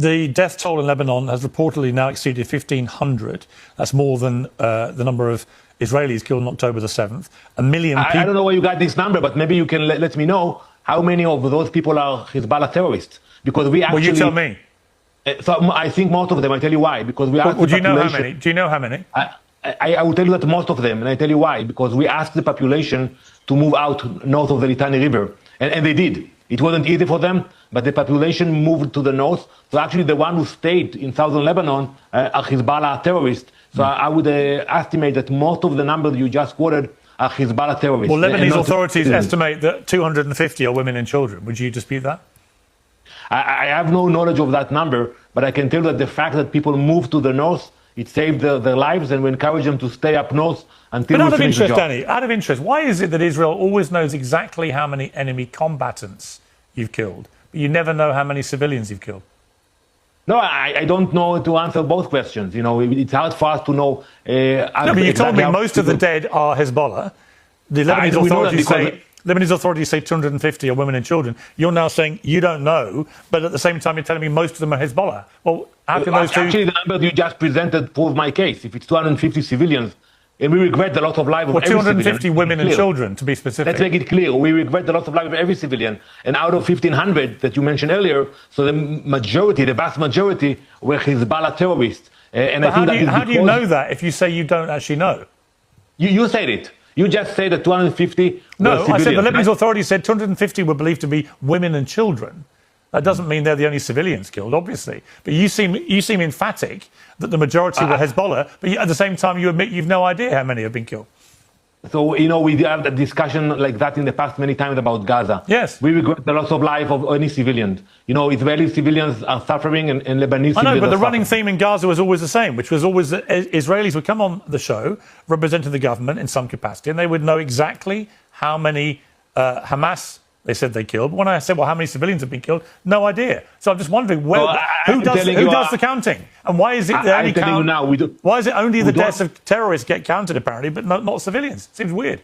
the death toll in Lebanon has reportedly now exceeded 1,500. That's more than the number of Israelis killed on October the 7th. A million people. I don't know where you got this number, but maybe you can let me know how many of those people are Hezbollah terrorists. Because we actually... Well, you tell me. So I think most of them. I tell you why. Because we asked the do you know how population. many? Do you know how many? I will tell you that most of them, and I tell you why. Because we asked the population to move out north of the Litani River, and they did. It wasn't easy for them, but the population moved to the north. So actually the one who stayed in southern Lebanon are Hezbollah terrorists. So I would estimate that most of the numbers you just quoted are Hezbollah terrorists. Well, Lebanese authorities estimate that 250 are women and children. Would you dispute that? I have no knowledge of that number, but I can tell you that the fact that people move to the north, it saved their lives, and we encourage them to stay up north until we finish the job. Danny, out of interest, why is it that Israel always knows exactly how many enemy combatants you've killed, but you never know how many civilians you've killed? No, I don't know to answer both questions. You know, it's hard for us to know. No, but you told me most of the dead are Hezbollah. The Lebanese authorities say 250 are women and children. You're now saying you don't know, but at the same time you're telling me most of them are Hezbollah. Well, how can those two... Actually, the numbers you just presented prove my case. If it's 250 civilians, and we regret the loss of life of every civilian. 250 women and children, to be specific. Let's make it clear. We regret the loss of life of every civilian. And out of 1,500 that you mentioned earlier, so the majority, the vast majority, were Hezbollah terrorists. And how do you know that if you say you don't actually know? You said it. You just said that 250 No, were civilians. I said the Lebanese authorities said 250 were believed to be women and children. That doesn't mean they're the only civilians killed, obviously. But you seem emphatic that the majority were Hezbollah, but at the same time you admit you've no idea how many have been killed. So, you know, we had a discussion like that in the past many times about Gaza. Yes. We regret the loss of life of any civilian. You know, Israeli civilians are suffering and Lebanese civilians I know, but the running suffering. theme in Gaza was always the same, which was always that Israelis would come on the show representing the government in some capacity, and they would know exactly how many Hamas they said they killed. But when I said, well, how many civilians have been killed? No idea. So I'm just wondering, who does the counting? And why is it why is it only the deaths of terrorists get counted, apparently, but not civilians? Seems weird.